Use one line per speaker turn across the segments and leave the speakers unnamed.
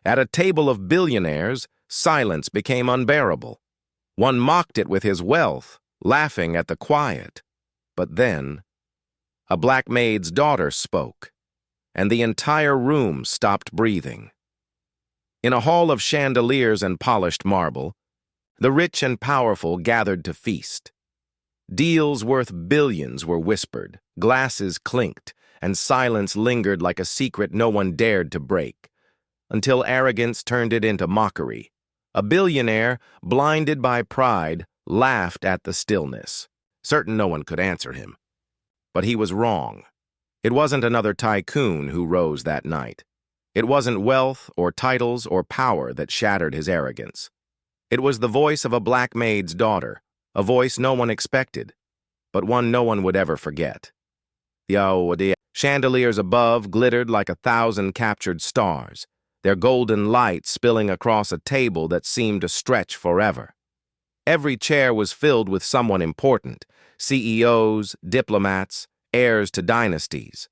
At a table of billionaires, silence became unbearable. One mocked it with his wealth, laughing at the quiet. But then, a black maid's daughter spoke, and the entire room stopped breathing. In a hall of chandeliers and polished marble, the rich and powerful gathered to feast. Deals worth billions were whispered, glasses clinked, and silence lingered like a secret no one dared to break, until arrogance turned it into mockery. A billionaire, blinded by pride, laughed at the stillness, certain no one could answer him. But he was wrong. It wasn't another tycoon who rose that night. It wasn't wealth or titles or power that shattered his arrogance. It was the voice of a black maid's daughter, a voice no one expected, but one no one would ever forget. The chandeliers above glittered like 1,000 captured stars, their golden light spilling across a table that seemed to stretch forever. Every chair was filled with someone important, CEOs, diplomats, heirs to dynasties.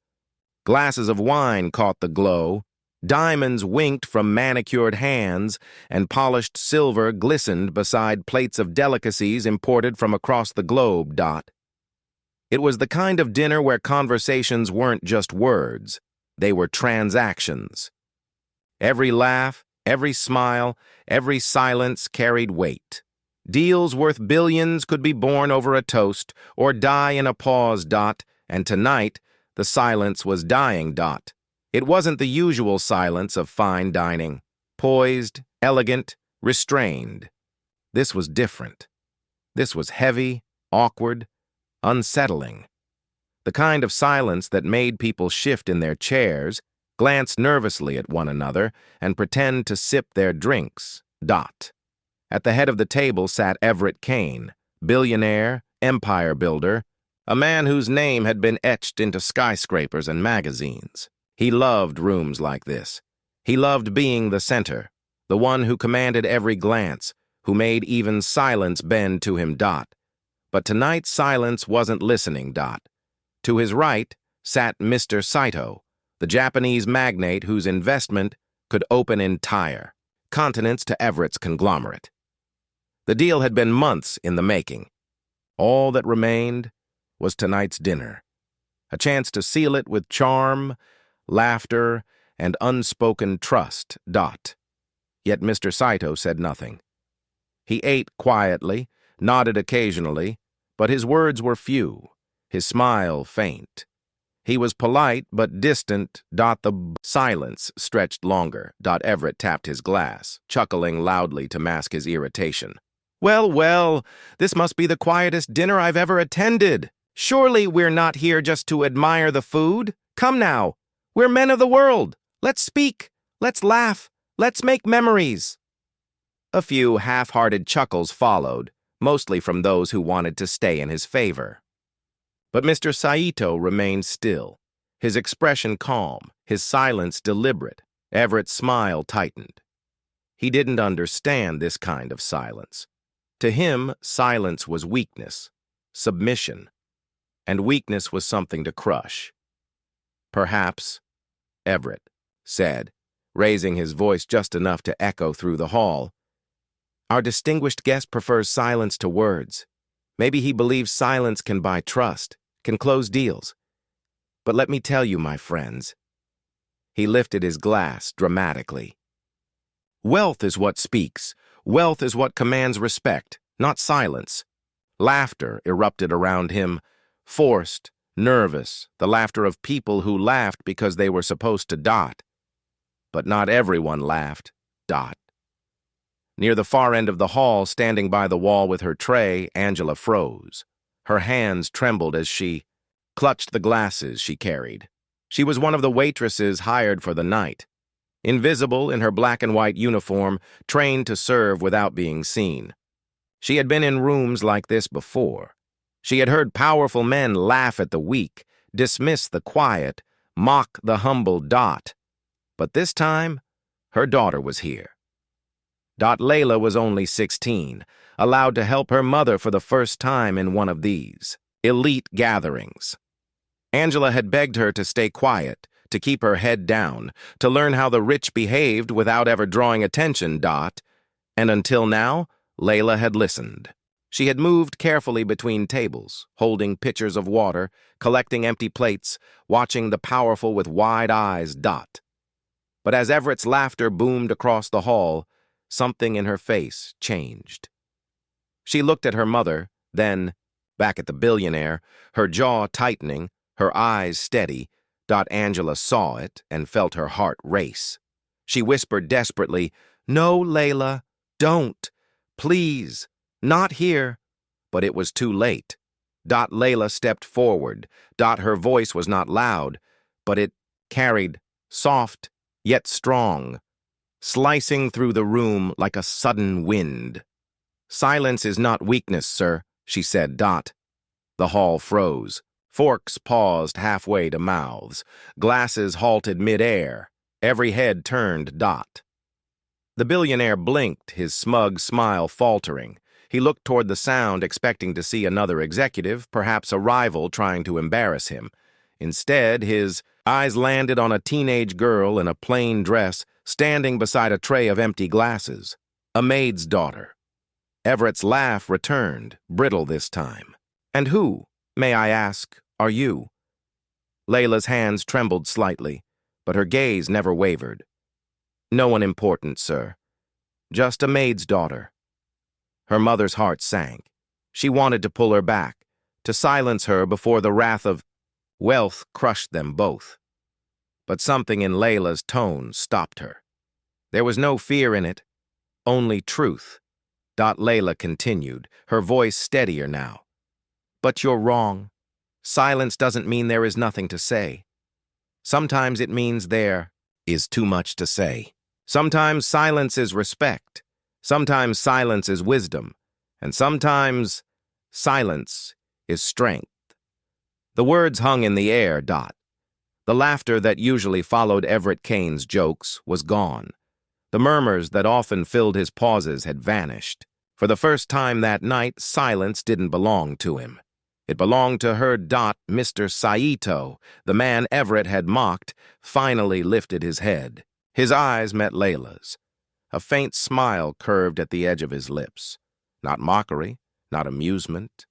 Glasses of wine caught the glow, diamonds winked from manicured hands, and polished silver glistened beside plates of delicacies imported from across the globe. It was the kind of dinner where conversations weren't just words, they were transactions. Every laugh, every smile, every silence carried weight. Deals worth billions could be born over a toast or die in a pause. And tonight, the silence was dying. It wasn't the usual silence of fine dining, poised, elegant, restrained. This was different. This was heavy, awkward, unsettling. The kind of silence that made people shift in their chairs, glance nervously at one another, and pretend to sip their drinks. At the head of the table sat Everett Kane, billionaire, empire builder, a man whose name had been etched into skyscrapers and magazines. He loved rooms like this. He loved being the center, the one who commanded every glance, who made even silence bend to him. But tonight silence wasn't listening. To his right sat Mr. Saito, the Japanese magnate whose investment could open entire continents to Everett's conglomerate. The deal had been months in the making. All that remained was tonight's dinner, a chance to seal it with charm, laughter, and unspoken trust. Yet Mr. Saito said nothing. He ate quietly, nodded occasionally, but his words were few, his smile faint. He was polite but distant. The silence stretched longer. Everett tapped his glass, chuckling loudly to mask his irritation. Well, well, this must be the quietest dinner I've ever attended. Surely we're not here just to admire the food. Come now, we're men of the world. Let's speak, let's laugh, let's make memories. A few half-hearted chuckles followed, mostly from those who wanted to stay in his favor. But Mr. Saito remained still, his expression calm, his silence deliberate. Everett's smile tightened. He didn't understand this kind of silence. To him, silence was weakness, submission, and weakness was something to crush. Perhaps, Everett said, raising his voice just enough to echo through the hall, our distinguished guest prefers silence to words. Maybe he believes silence can buy trust, can close deals. But let me tell you, my friends. He lifted his glass dramatically. Wealth is what speaks. Wealth is what commands respect, not silence. Laughter erupted around him, forced, nervous, the laughter of people who laughed because they were supposed to. But not everyone laughed. Near the far end of the hall, standing by the wall with her tray, Angela froze. Her hands trembled as she clutched the glasses she carried. She was one of the waitresses hired for the night. Invisible in her black and white uniform, trained to serve without being seen. She had been in rooms like this before. She had heard powerful men laugh at the weak, dismiss the quiet, mock the humble. But this time, her daughter was here. Layla was only 16, allowed to help her mother for the first time in one of these elite gatherings. Angela had begged her to stay quiet, to keep her head down, to learn how the rich behaved without ever drawing attention, and until now, Layla had listened. She had moved carefully between tables, holding pitchers of water, collecting empty plates, watching the powerful with wide eyes, But as Everett's laughter boomed across the hall, something in her face changed. She looked at her mother, then, back at the billionaire, her jaw tightening, her eyes steady. Angela saw it and felt her heart race. She whispered desperately, "No, Layla, don't. Please, not here." But it was too late. Layla stepped forward. Her voice was not loud, but it carried, soft, yet strong, slicing through the room like a sudden wind. "Silence is not weakness, sir," she said, The hall froze. Forks paused halfway to mouths. Glasses halted mid-air. Every head turned, The billionaire blinked, his smug smile faltering. He looked toward the sound, expecting to see another executive, perhaps a rival trying to embarrass him. Instead, his eyes landed on a teenage girl in a plain dress, standing beside a tray of empty glasses. A maid's daughter. Everett's laugh returned, brittle this time. "And who, may I ask, are you?" Layla's hands trembled slightly, but her gaze never wavered. "No one important, sir. Just a maid's daughter." Her mother's heart sank. She wanted to pull her back, to silence her before the wrath of wealth crushed them both. But something in Layla's tone stopped her. There was no fear in it, only truth. Layla continued, her voice steadier now. "But you're wrong. Silence doesn't mean there is nothing to say. Sometimes it means there is too much to say. Sometimes silence is respect. Sometimes silence is wisdom. And sometimes silence is strength." The words hung in the air, The laughter that usually followed Everett Kane's jokes was gone. The murmurs that often filled his pauses had vanished. For the first time that night, silence didn't belong to him. It belonged to her. Mr. Saito, the man Everett had mocked, finally lifted his head. His eyes met Layla's. A faint smile curved at the edge of his lips. Not mockery, not amusement,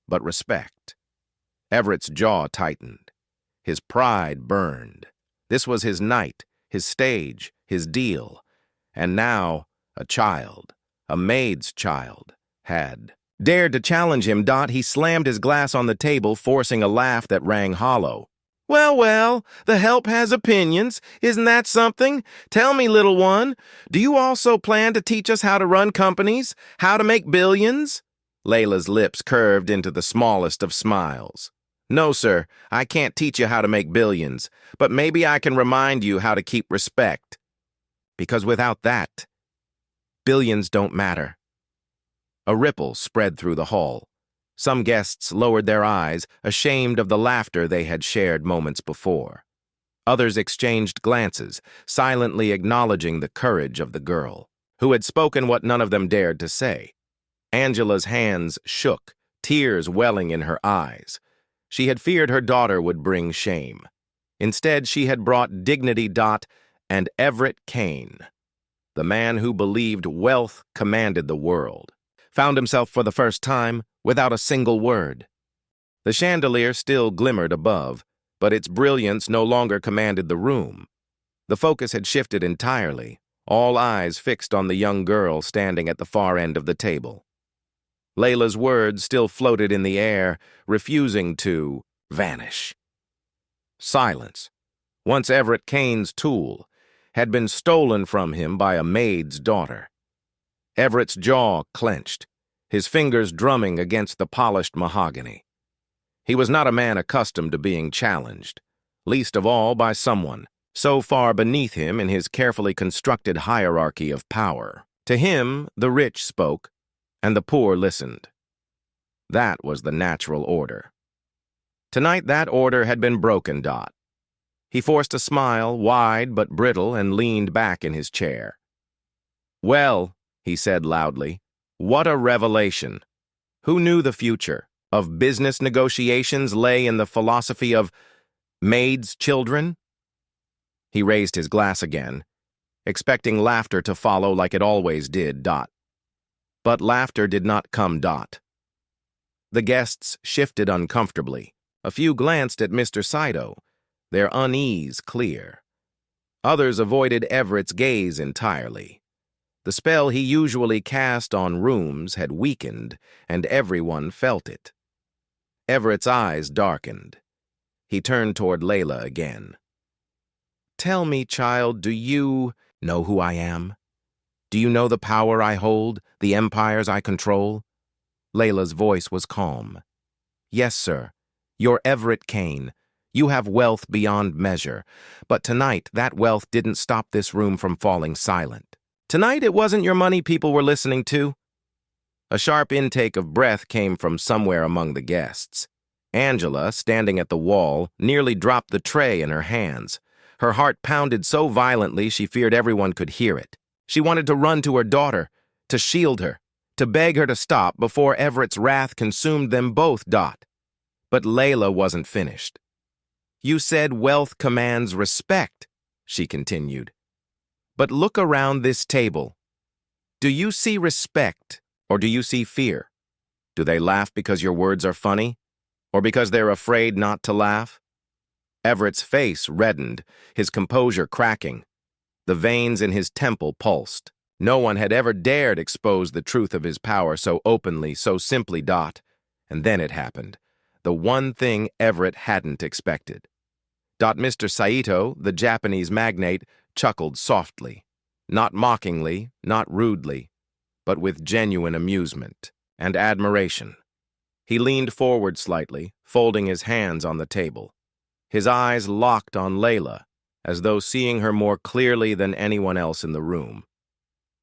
but respect. Everett's jaw tightened. His pride burned. This was his night, his stage, his deal. And now, a child, a maid's child, had dared to challenge him. He slammed his glass on the table, forcing a laugh that rang hollow. Well, the help has opinions. Isn't that something? Tell me, little one, do you also plan to teach us how to run companies? How to make billions?" Layla's lips curved into the smallest of smiles. "No, sir, I can't teach you how to make billions, but maybe I can remind you how to keep respect. Because without that, billions don't matter." A ripple spread through the hall. Some guests lowered their eyes, ashamed of the laughter they had shared moments before. Others exchanged glances, silently acknowledging the courage of the girl, who had spoken what none of them dared to say. Angela's hands shook, tears welling in her eyes. She had feared her daughter would bring shame. Instead, she had brought dignity. And Everett Kane, the man who believed wealth commanded the world, found himself for the first time without a single word. The chandelier still glimmered above, but its brilliance no longer commanded the room. The focus had shifted entirely, all eyes fixed on the young girl standing at the far end of the table. Layla's words still floated in the air, refusing to vanish. Silence, once Everett Kane's tool, had been stolen from him by a maid's daughter. Everett's jaw clenched, his fingers drumming against the polished mahogany. He was not a man accustomed to being challenged, least of all by someone so far beneath him in his carefully constructed hierarchy of power. To him, the rich spoke, and the poor listened. That was the natural order. Tonight, that order had been broken. He forced a smile, wide but brittle, and leaned back in his chair. "Well," he said loudly, "what a revelation! Who knew the future of business negotiations lay in the philosophy of Maid's children? He raised his glass again, expecting laughter to follow like it always did. But laughter did not come. The guests shifted uncomfortably. A few glanced at Mr. Saito, their unease clear. Others avoided Everett's gaze entirely. The spell he usually cast on rooms had weakened, and everyone felt it. Everett's eyes darkened. He turned toward Layla again. "Tell me, child, do you know who I am? Do you know the power I hold, the empires I control?" Layla's voice was calm. "Yes, sir. You're Everett Kane. You have wealth beyond measure. But tonight, that wealth didn't stop this room from falling silent. Tonight, it wasn't your money people were listening to." A sharp intake of breath came from somewhere among the guests. Angela, standing at the wall, nearly dropped the tray in her hands. Her heart pounded so violently she feared everyone could hear it. She wanted to run to her daughter, to shield her, to beg her to stop before Everett's wrath consumed them both. But Layla wasn't finished. "You said wealth commands respect," she continued. "But look around this table. Do you see respect, or do you see fear? Do they laugh because your words are funny, or because they're afraid not to laugh?" Everett's face reddened, his composure cracking. The veins in his temple pulsed. No one had ever dared expose the truth of his power so openly, so simply. And then it happened. The one thing Everett hadn't expected. Mr. Saito, the Japanese magnate, chuckled softly. Not mockingly, not rudely, but with genuine amusement and admiration. He leaned forward slightly, folding his hands on the table. His eyes locked on Layla, as though seeing her more clearly than anyone else in the room.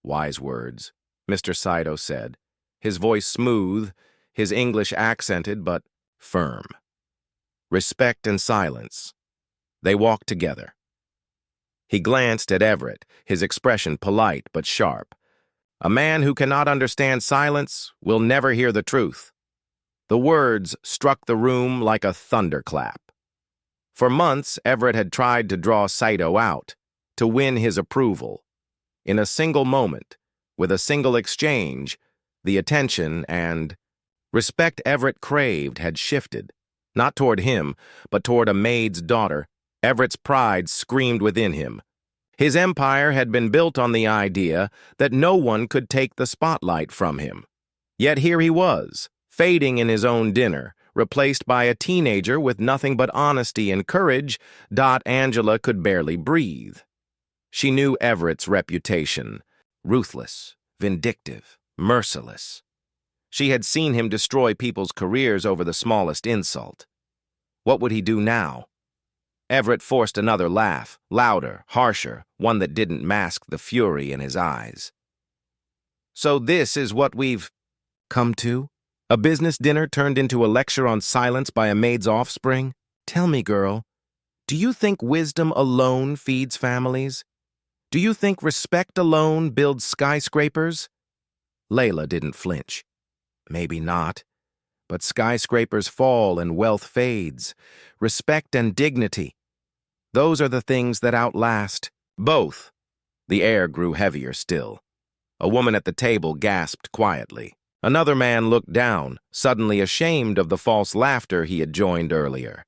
"Wise words," Mr. Saito said, his voice smooth, his English accented but firm. "Respect and silence." They walked together. He glanced at Everett, his expression polite but sharp. A man who cannot understand silence will never hear the truth. The words struck the room like a thunderclap. For months, Everett had tried to draw Saito out, to win his approval. In a single moment, with a single exchange, the attention and respect Everett craved had shifted, not toward him, but toward a maid's daughter. Everett's pride screamed within him. His empire had been built on the idea that no one could take the spotlight from him. Yet here he was, fading in his own dinner, replaced by a teenager with nothing but honesty and courage. Angela could barely breathe. She knew Everett's reputation: ruthless, vindictive, merciless. She had seen him destroy people's careers over the smallest insult. What would he do now? Everett forced another laugh, louder, harsher, one that didn't mask the fury in his eyes. "So this is what we've come to? A business dinner turned into a lecture on silence by a maid's offspring? Tell me, girl, do you think wisdom alone feeds families? Do you think respect alone builds skyscrapers?" Layla didn't flinch. "Maybe not. But skyscrapers fall and wealth fades. Respect and dignity, those are the things that outlast both." The air grew heavier still. A woman at the table gasped quietly. Another man looked down, suddenly ashamed of the false laughter he had joined earlier.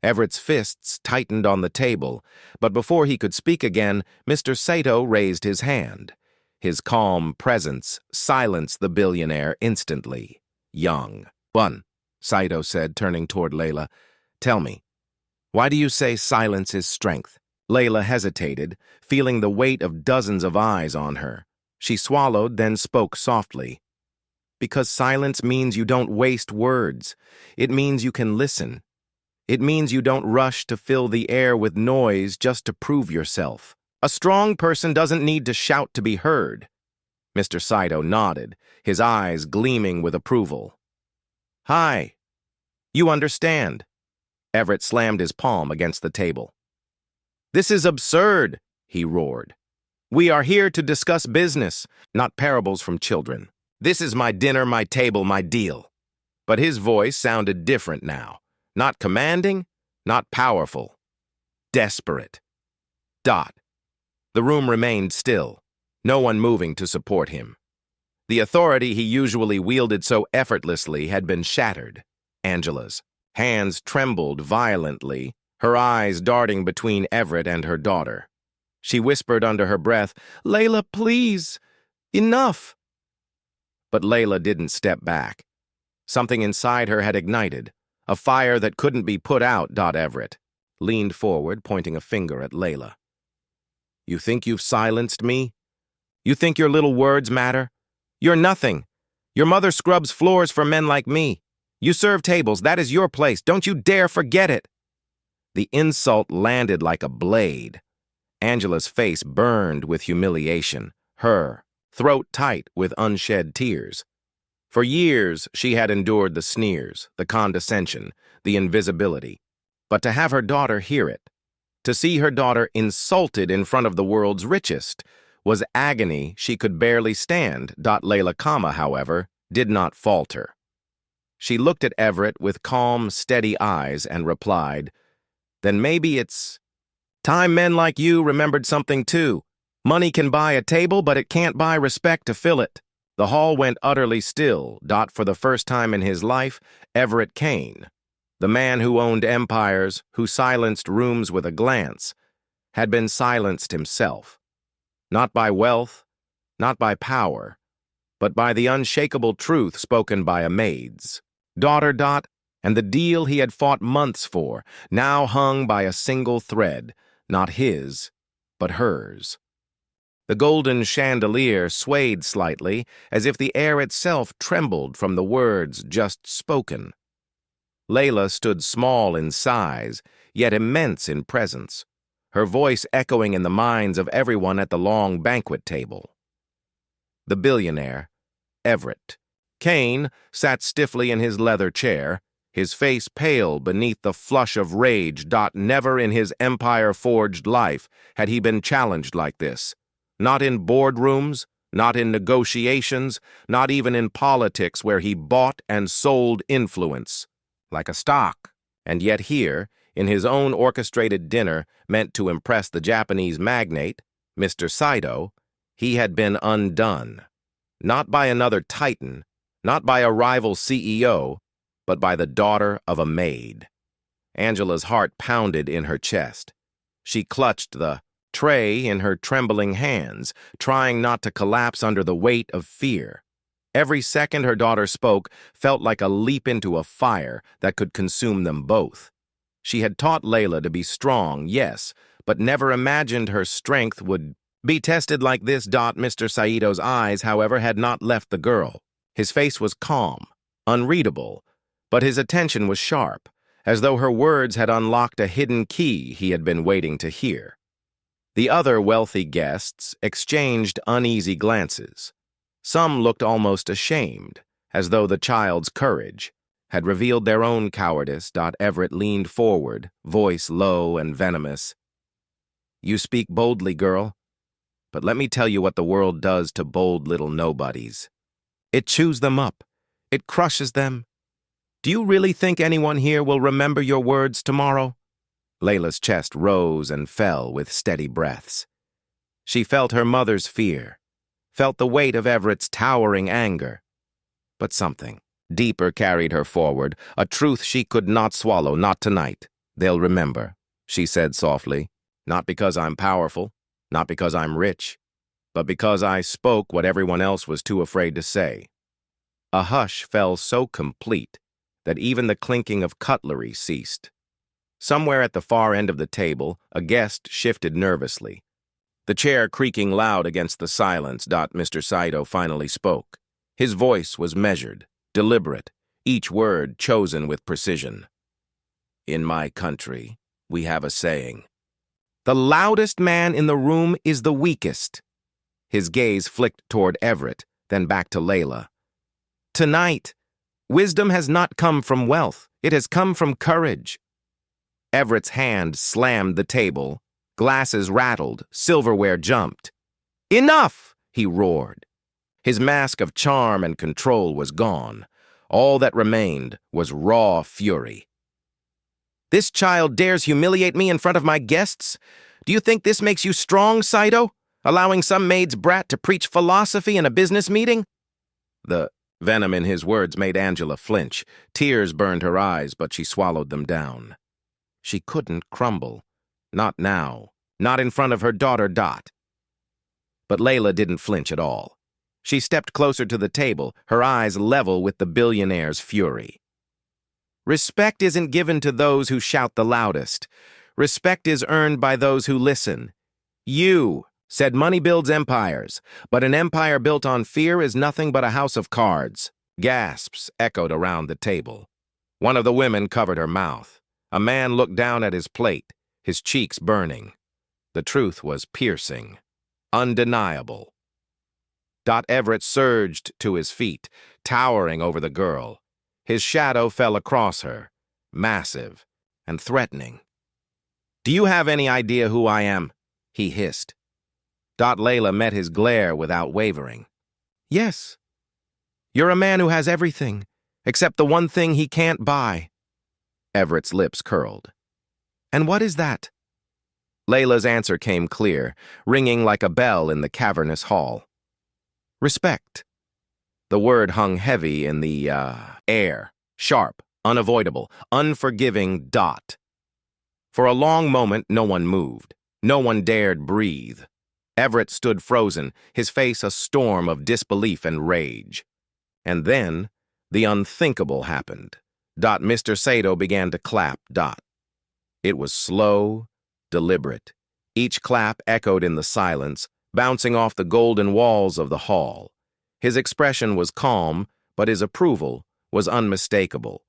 Everett's fists tightened on the table, but before he could speak again, Mr. Saito raised his hand. His calm presence silenced the billionaire instantly. "Young." "One," Saito said, turning toward Layla. "Tell me, why do you say silence is strength?" Layla hesitated, feeling the weight of dozens of eyes on her. She swallowed, then spoke softly. "Because silence means you don't waste words. It means you can listen. It means you don't rush to fill the air with noise just to prove yourself. A strong person doesn't need to shout to be heard." Mr. Saito nodded, his eyes gleaming with approval. "Hi. You understand." Everett slammed his palm against the table. "This is absurd," he roared. "We are here to discuss business, not parables from children. This is my dinner, my table, my deal." But his voice sounded different now. Not commanding, not powerful. Desperate. Dot. The room remained still, no one moving to support him. The authority he usually wielded so effortlessly had been shattered. Angela's hands trembled violently, her eyes darting between Everett and her daughter. She whispered under her breath, "Layla, please! Enough!" But Layla didn't step back. Something inside her had ignited, a fire that couldn't be put out. Everett leaned forward, pointing a finger at Layla. "You think you've silenced me? You think your little words matter? You're nothing. Your mother scrubs floors for men like me. You serve tables. That is your place. Don't you dare forget it." The insult landed like a blade. Angela's face burned with humiliation, her throat tight with unshed tears. For years, she had endured the sneers, the condescension, the invisibility. But to have her daughter hear it, to see her daughter insulted in front of the world's richest, was agony she could barely stand. Layla Kama, however, did not falter. She looked at Everett with calm, steady eyes and replied, "Then maybe it's time men like you remembered something too. Money can buy a table, but it can't buy respect to fill it." The hall went utterly still. For the first time in his life, Everett Kane, the man who owned empires, who silenced rooms with a glance, had been silenced himself. Not by wealth, not by power, but by the unshakable truth spoken by a maid's daughter. And the deal he had fought months for now hung by a single thread, not his, but hers. The golden chandelier swayed slightly, as if the air itself trembled from the words just spoken. Layla stood small in size, yet immense in presence, her voice echoing in the minds of everyone at the long banquet table. The billionaire, Everett Kane, sat stiffly in his leather chair, his face pale beneath the flush of rage. Never in his empire-forged life had he been challenged like this. Not in boardrooms, not in negotiations, not even in politics where he bought and sold influence, like a stock. And yet here, in his own orchestrated dinner meant to impress the Japanese magnate, Mr. Saito, he had been undone. Not by another titan, not by a rival CEO, but by the daughter of a maid. Angela's heart pounded in her chest. She clutched the tray in her trembling hands, trying not to collapse under the weight of fear. Every second her daughter spoke felt like a leap into a fire that could consume them both. She had taught Layla to be strong, yes, but never imagined her strength would be tested like this. Mr. Saito's eyes, however, had not left the girl. His face was calm, unreadable, but his attention was sharp, as though her words had unlocked a hidden key he had been waiting to hear. The other wealthy guests exchanged uneasy glances. Some looked almost ashamed, as though the child's courage had revealed their own cowardice. Everett leaned forward, voice low and venomous. "You speak boldly, girl, but let me tell you what the world does to bold little nobodies. It chews them up. It crushes them. Do you really think anyone here will remember your words tomorrow?" Layla's chest rose and fell with steady breaths. She felt her mother's fear, felt the weight of Everett's towering anger. But something deeper carried her forward, a truth she could not swallow, not tonight. "They'll remember," she said softly, "not because I'm powerful, not because I'm rich, but because I spoke what everyone else was too afraid to say." A hush fell so complete that even the clinking of cutlery ceased. Somewhere at the far end of the table, a guest shifted nervously, the chair creaking loud against the silence. Mr. Saito finally spoke. His voice was measured, deliberate, each word chosen with precision. "In my country, we have a saying, 'The loudest man in the room is the weakest.'" His gaze flicked toward Everett, then back to Layla. "Tonight, wisdom has not come from wealth. It has come from courage." Everett's hand slammed the table. Glasses rattled, silverware jumped. "Enough!" he roared. His mask of charm and control was gone. All that remained was raw fury. "This child dares humiliate me in front of my guests? Do you think this makes you strong, Saito? Allowing some maid's brat to preach philosophy in a business meeting? The venom in his words made Angela flinch. Tears burned her eyes, but she swallowed them down. She couldn't crumble. Not now. Not in front of her daughter, Dot. But Layla didn't flinch at all. She stepped closer to the table, her eyes level with the billionaire's fury. Respect isn't given to those who shout the loudest. Respect is earned by those who listen. You said money builds empires, but an empire built on fear is nothing but a house of cards. Gasps echoed around the table. One of the women covered her mouth. A man looked down at his plate, his cheeks burning. The truth was piercing, undeniable. Everett surged to his feet, towering over the girl. His shadow fell across her, massive and threatening. "Do you have any idea who I am?" he hissed. Layla met his glare without wavering. "Yes. You're a man who has everything, except the one thing he can't buy." Everett's lips curled. "And what is that?" Layla's answer came clear, ringing like a bell in the cavernous hall. "Respect." The word hung heavy in the air, sharp, unavoidable, unforgiving. For a long moment, no one moved. No one dared breathe. Everett stood frozen, his face a storm of disbelief and rage. And then, the unthinkable happened. Mr. Saito began to clap. It was slow, deliberate. Each clap echoed in the silence, bouncing off the golden walls of the hall. His expression was calm, but his approval was unmistakable.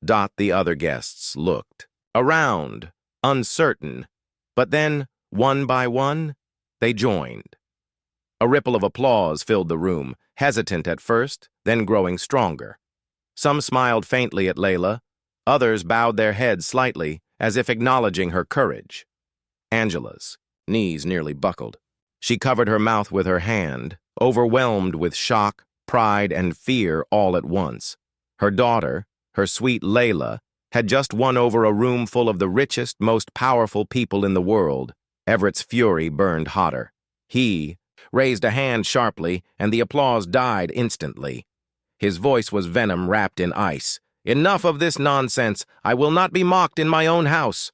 The other guests looked around, uncertain, but then, one by one, they joined. A ripple of applause filled the room, hesitant at first, then growing stronger. Some smiled faintly at Layla, others bowed their heads slightly, as if acknowledging her courage. Angela's knees nearly buckled. She covered her mouth with her hand, overwhelmed with shock, pride, and fear all at once. Her daughter, her sweet Layla, had just won over a room full of the richest, most powerful people in the world. Everett's fury burned hotter. He raised a hand sharply, and the applause died instantly. His voice was venom wrapped in ice. "Enough of this nonsense. I will not be mocked in my own house."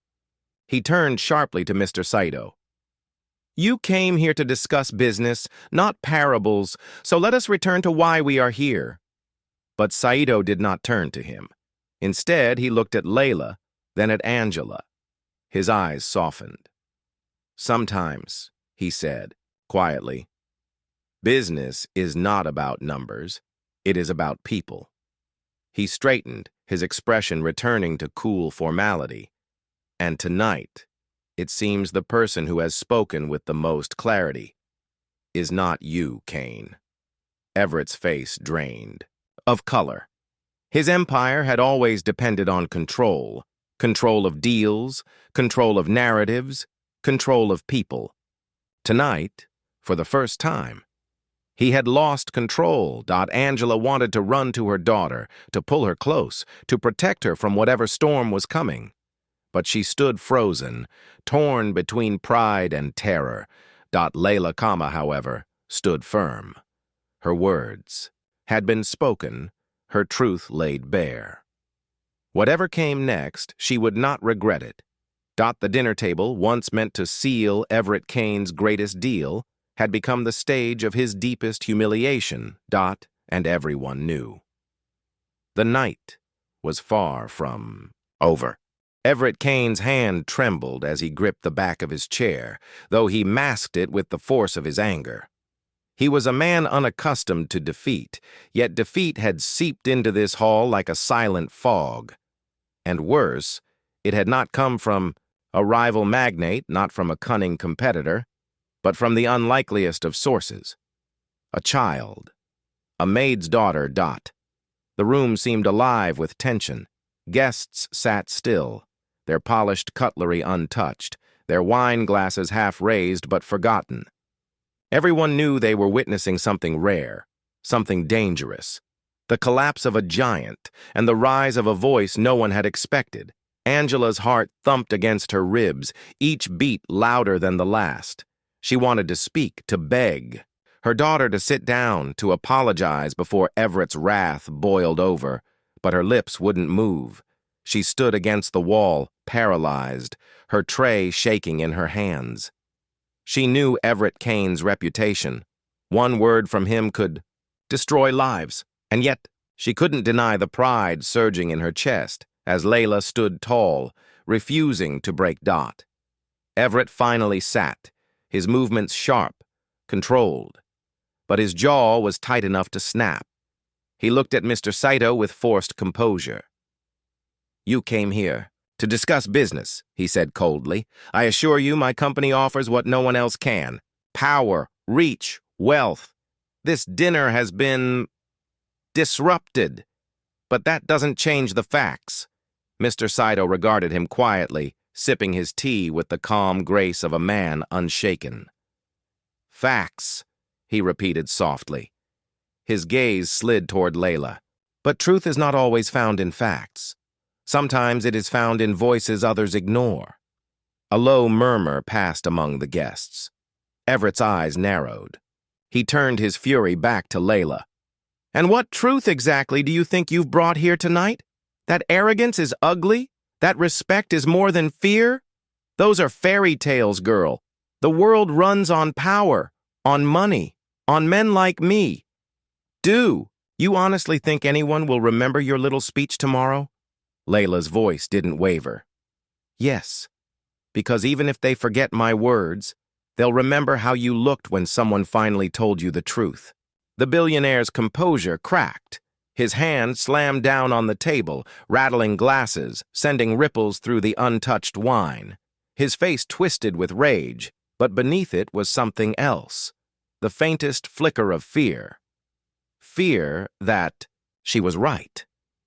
He turned sharply to Mr. Saito. "You came here to discuss business, not parables, so let us return to why we are here." But Saito did not turn to him. Instead, he looked at Layla, then at Angela. His eyes softened. "Sometimes," he said, quietly, "business is not about numbers. It is about people." He straightened, his expression returning to cool formality. "And tonight, it seems the person who has spoken with the most clarity is not you, Kane." Everett's face drained of color. His empire had always depended on control. Control of deals, control of narratives, control of people. Tonight, for the first time, he had lost control. Angela wanted to run to her daughter, to pull her close, to protect her from whatever storm was coming. But she stood frozen, torn between pride and terror. Layla Kama, however, stood firm. Her words had been spoken, her truth laid bare. Whatever came next, she would not regret it. The dinner table, once meant to seal Everett Kane's greatest deal, had become the stage of his deepest humiliation. And everyone knew. The night was far from over. Everett Kane's hand trembled as he gripped the back of his chair, though he masked it with the force of his anger. He was a man unaccustomed to defeat, yet defeat had seeped into this hall like a silent fog. And worse, it had not come from a rival magnate, not from a cunning competitor, but from the unlikeliest of sources. A child. A maid's daughter. The room seemed alive with tension. Guests sat still, their polished cutlery untouched, their wine glasses half raised but forgotten. Everyone knew they were witnessing something rare, something dangerous. The collapse of a giant and the rise of a voice no one had expected. Angela's heart thumped against her ribs, each beat louder than the last. She wanted to speak, to beg. Her daughter to sit down, to apologize before Everett's wrath boiled over, but her lips wouldn't move. She stood against the wall, paralyzed, her tray shaking in her hands. She knew Everett Kane's reputation. One word from him could destroy lives, and yet she couldn't deny the pride surging in her chest as Layla stood tall, refusing to break Dot. Everett finally sat, his movements sharp, controlled, but his jaw was tight enough to snap. He looked at Mr. Saito with forced composure. "You came here to discuss business," he said coldly. "I assure you my company offers what no one else can. Power, reach, wealth. This dinner has been disrupted, but that doesn't change the facts." Mr. Saito regarded him quietly, sipping his tea with the calm grace of a man unshaken. "Facts," he repeated softly. His gaze slid toward Layla. "But truth is not always found in facts. Sometimes it is found in voices others ignore." A low murmur passed among the guests. Everett's eyes narrowed. He turned his fury back to Layla. "And what truth exactly do you think you've brought here tonight? That arrogance is ugly? That respect is more than fear? Those are fairy tales, girl. The world runs on power, on money, on men like me. Do you honestly think anyone will remember your little speech tomorrow?" Layla's voice didn't waver. "Yes, because even if they forget my words, they'll remember how you looked when someone finally told you the truth." The billionaire's composure cracked. His hand slammed down on the table, rattling glasses, sending ripples through the untouched wine. His face twisted with rage, but beneath it was something else. The faintest flicker of fear. Fear that she was right.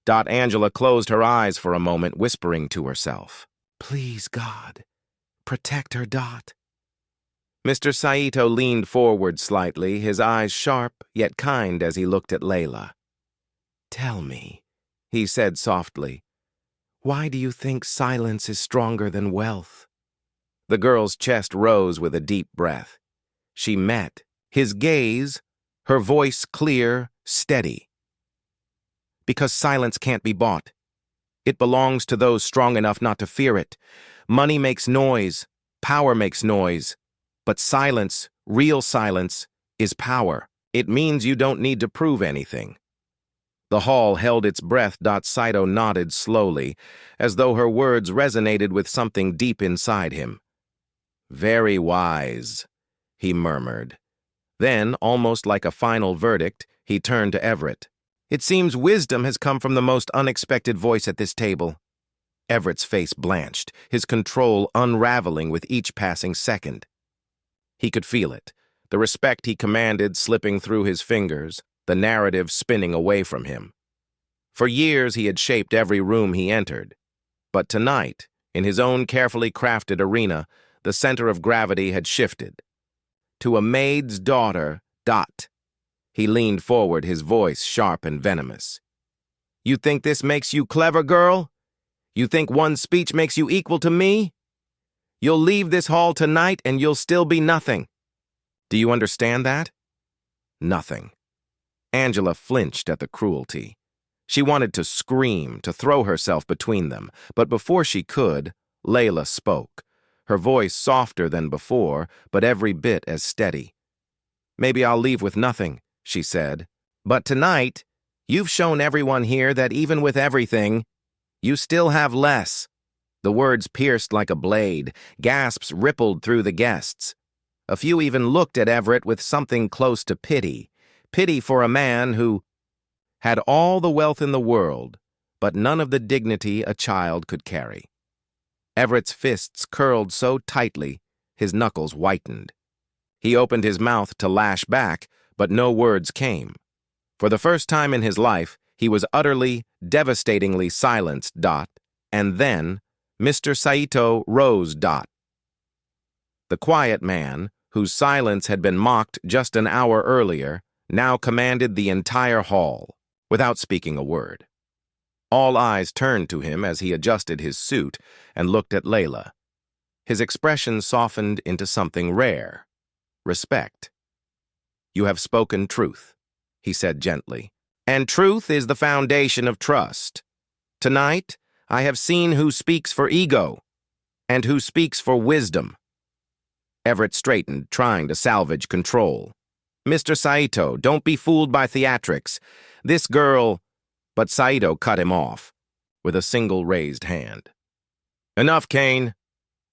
Angela closed her eyes for a moment, whispering to herself, "Please, God, protect her, Dot." Mr. Saito leaned forward slightly, his eyes sharp yet kind as he looked at Layla. "Tell me," he said softly, "why do you think silence is stronger than wealth?" The girl's chest rose with a deep breath. She met his gaze, her voice clear, steady. "Because silence can't be bought. It belongs to those strong enough not to fear it. Money makes noise, power makes noise, but silence, real silence, is power. It means you don't need to prove anything." The hall held its breath. Saito nodded slowly, as though her words resonated with something deep inside him. "Very wise," he murmured. Then, almost like a final verdict, he turned to Everett. "It seems wisdom has come from the most unexpected voice at this table." Everett's face blanched, his control unraveling with each passing second. He could feel it, the respect he commanded slipping through his fingers, the narrative spinning away from him. For years he had shaped every room he entered. But tonight, in his own carefully crafted arena, the center of gravity had shifted. To a maid's daughter, Dot. He leaned forward, his voice sharp and venomous. "You think this makes you clever, girl? You think one speech makes you equal to me? You'll leave this hall tonight and you'll still be nothing. Do you understand that?" Nothing. Angela flinched at the cruelty. She wanted to scream, to throw herself between them, but before she could, Layla spoke, her voice softer than before, but every bit as steady. "Maybe I'll leave with nothing," she said, "but tonight, you've shown everyone here that even with everything, you still have less." The words pierced like a blade, gasps rippled through the guests. A few even looked at Everett with something close to pity. Pity for a man who had all the wealth in the world, but none of the dignity a child could carry. Everett's fists curled so tightly, his knuckles whitened. He opened his mouth to lash back, but no words came. For the first time in his life, he was utterly, devastatingly silenced. And then, Mr. Saito rose. The quiet man, whose silence had been mocked just an hour earlier, now commanded the entire hall, without speaking a word. All eyes turned to him as he adjusted his suit and looked at Layla. His expression softened into something rare. Respect. "You have spoken truth," he said gently. "And truth is the foundation of trust. Tonight, I have seen who speaks for ego and who speaks for wisdom." Everett straightened, trying to salvage control. "Mr. Saito, don't be fooled by theatrics. This girl—" But Saito cut him off with a single raised hand. "Enough, Kane."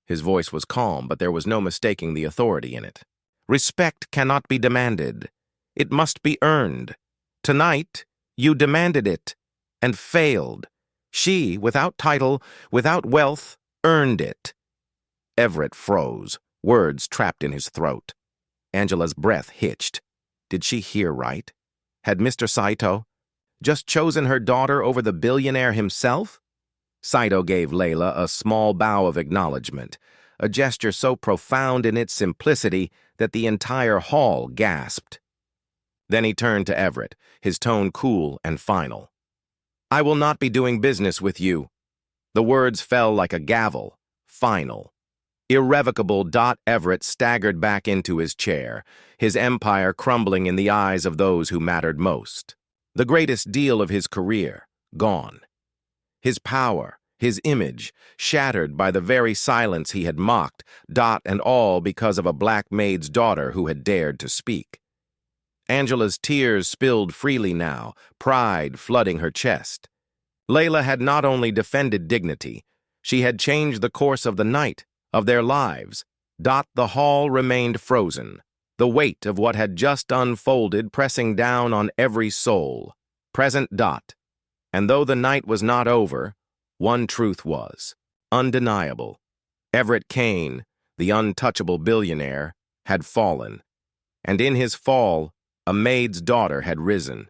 His voice was calm, but there was no mistaking the authority in it. "Respect cannot be demanded. It must be earned. Tonight, you demanded it and failed. She, without title, without wealth, earned it." Everett froze, words trapped in his throat. Angela's breath hitched. Did she hear right? Had Mr. Saito just chosen her daughter over the billionaire himself? Saito gave Layla a small bow of acknowledgement, a gesture so profound in its simplicity that the entire hall gasped. Then he turned to Everett, his tone cool and final. "I will not be doing business with you." The words fell like a gavel. Final. Irrevocable. Everett staggered back into his chair, his empire crumbling in the eyes of those who mattered most. The greatest deal of his career, gone. His power, his image, shattered by the very silence he had mocked, and all because of a black maid's daughter who had dared to speak. Angela's tears spilled freely now, pride flooding her chest. Layla had not only defended dignity, she had changed the course of the night, of their lives. The hall remained frozen, the weight of what had just unfolded pressing down on every soul. Present. And though the night was not over, one truth was undeniable. Everett Kane, the untouchable billionaire, had fallen. And in his fall, a maid's daughter had risen.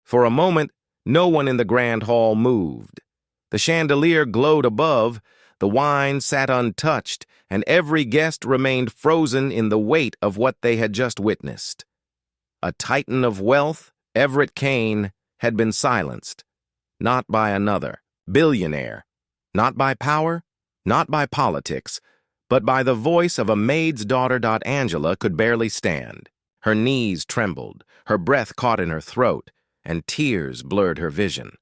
For a moment, no one in the grand hall moved. The chandelier glowed above, the wine sat untouched, and every guest remained frozen in the weight of what they had just witnessed. A titan of wealth, Everett Kane, had been silenced. Not by another billionaire, not by power, not by politics, but by the voice of a maid's daughter. Angela could barely stand. Her knees trembled, her breath caught in her throat, and tears blurred her vision.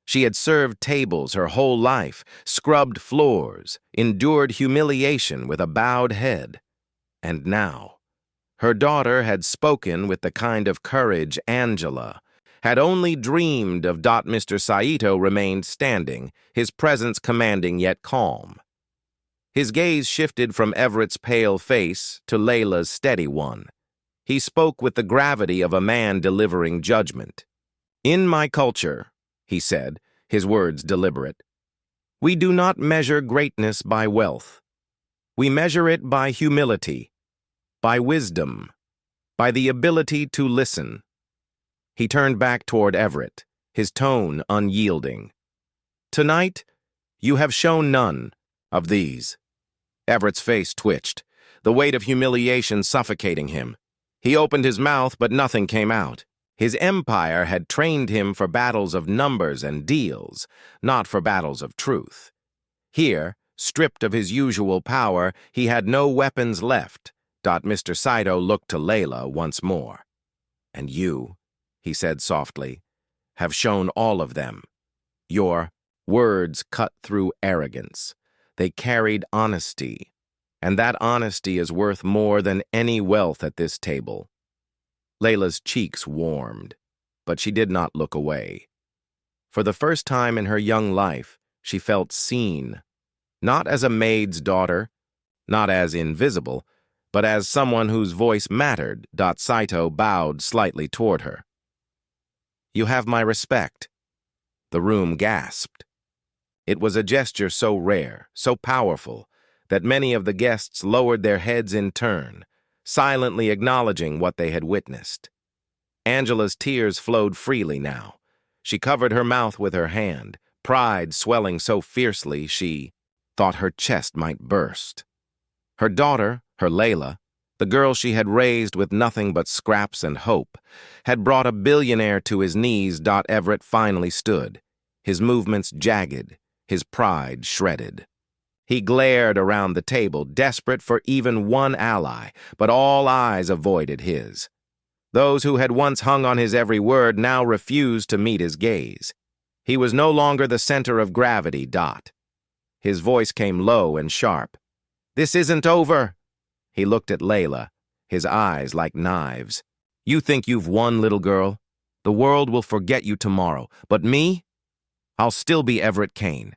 She had served tables her whole life, scrubbed floors, endured humiliation with a bowed head. And now, her daughter had spoken with the kind of courage Angela had only dreamed of. Mr. Saito remained standing, his presence commanding yet calm. His gaze shifted from Everett's pale face to Layla's steady one. He spoke with the gravity of a man delivering judgment. "In my culture," he said, his words deliberate, "we do not measure greatness by wealth. We measure it by humility, by wisdom, by the ability to listen." He turned back toward Everett, his tone unyielding. "Tonight, you have shown none of these." Everett's face twitched, the weight of humiliation suffocating him. He opened his mouth, but nothing came out. His empire had trained him for battles of numbers and deals, not for battles of truth. Here, stripped of his usual power, he had no weapons left. Mr. Saito looked to Layla once more. "And you," he said softly, "have shown all of them." Your words cut through arrogance. They carried honesty, and that honesty is worth more than any wealth at this table. Layla's cheeks warmed, but she did not look away. For the first time in her young life, she felt seen, not as a maid's daughter, not as invisible, but as someone whose voice mattered. Saito bowed slightly toward her. "You have my respect." The room gasped. It was a gesture so rare, so powerful, that many of the guests lowered their heads in turn, silently acknowledging what they had witnessed. Angela's tears flowed freely now. She covered her mouth with her hand, pride swelling so fiercely she thought her chest might burst. Her daughter, her Layla, the girl she had raised with nothing but scraps and hope, had brought a billionaire to his knees. Everett finally stood, his movements jagged, his pride shredded. He glared around the table, desperate for even one ally, but all eyes avoided his. Those who had once hung on his every word now refused to meet his gaze. He was no longer the center of gravity. His voice came low and sharp. "This isn't over." He looked at Layla, his eyes like knives. "You think you've won, little girl? The world will forget you tomorrow, but me? I'll still be Everett Kane,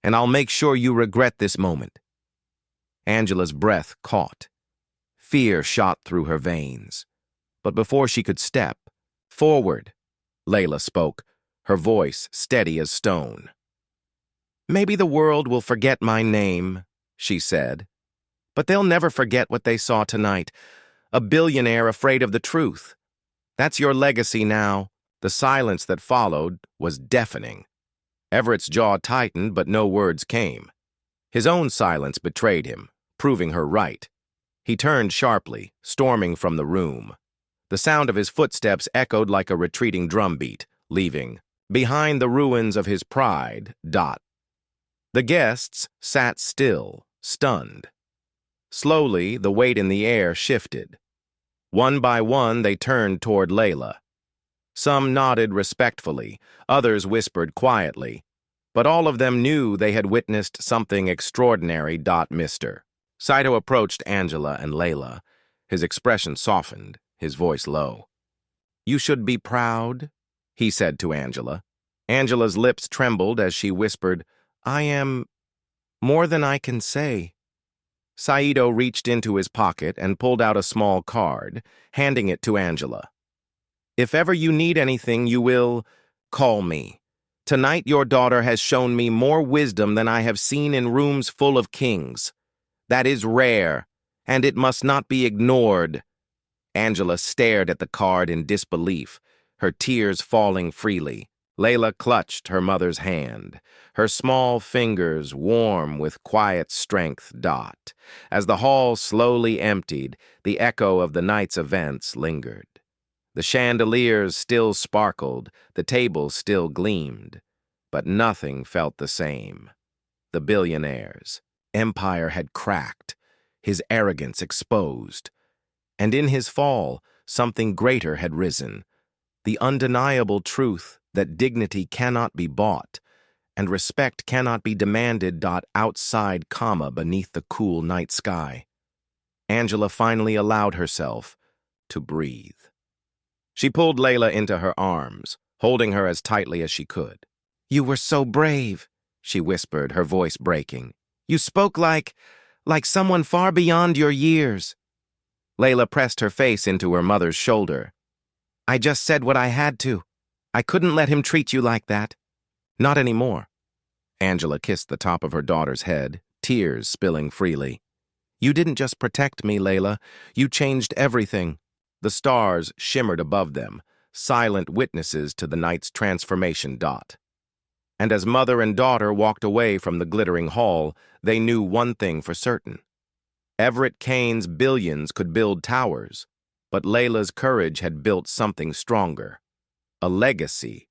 and I'll make sure you regret this moment." Angela's breath caught. Fear shot through her veins. But before she could step forward, Layla spoke, her voice steady as stone. "Maybe the world will forget my name," she said, "but they'll never forget what they saw tonight. A billionaire afraid of the truth. That's your legacy now." The silence that followed was deafening. Everett's jaw tightened, but no words came. His own silence betrayed him, proving her right. He turned sharply, storming from the room. The sound of his footsteps echoed like a retreating drumbeat, leaving behind the ruins of his pride. The guests sat still, stunned. Slowly, the weight in the air shifted. One by one, they turned toward Layla. Some nodded respectfully, others whispered quietly, but all of them knew they had witnessed something extraordinary. Mr. Saito approached Angela and Layla. His expression softened, his voice low. "You should be proud," he said to Angela. Angela's lips trembled as she whispered, "I am more than I can say." Saito reached into his pocket and pulled out a small card, handing it to Angela. "If ever you need anything, you will call me. Tonight your daughter has shown me more wisdom than I have seen in rooms full of kings. That is rare, and it must not be ignored." Angela stared at the card in disbelief, her tears falling freely. Layla clutched her mother's hand, her small fingers warm with quiet strength. As the hall slowly emptied, the echo of the night's events lingered. The chandeliers still sparkled, the tables still gleamed, but nothing felt the same. The billionaire's empire had cracked, his arrogance exposed. And in his fall, something greater had risen, the undeniable truth that dignity cannot be bought, and respect cannot be demanded. Outside, beneath the cool night sky. Angela finally allowed herself to breathe. She pulled Layla into her arms, holding her as tightly as she could. "You were so brave," she whispered, her voice breaking. "You spoke like someone far beyond your years." Layla pressed her face into her mother's shoulder. "I just said what I had to. I couldn't let him treat you like that." "Not anymore." Angela kissed the top of her daughter's head, tears spilling freely. "You didn't just protect me, Layla. You changed everything." The stars shimmered above them, silent witnesses to the night's transformation. And as mother and daughter walked away from the glittering hall, they knew one thing for certain. Everett Kane's billions could build towers, but Layla's courage had built something stronger. A legacy